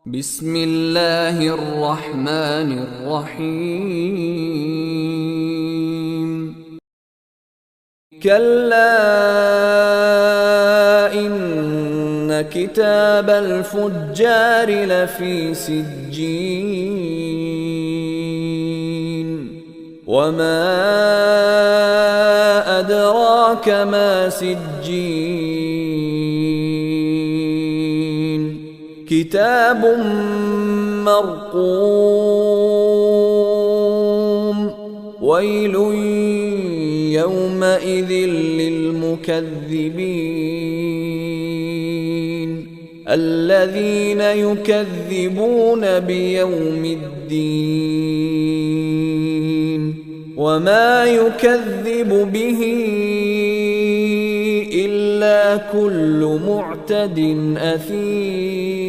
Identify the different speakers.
Speaker 1: بسم الله الرحمن الرحيم كلا إن كتاب الفجار لفي سجين وما أدراك ما سجين كتاب مرقوم ويل يومئذ للمكذبين الذين يكذبون بيوم الدين وما يكذب به إلا كل معتد أثيم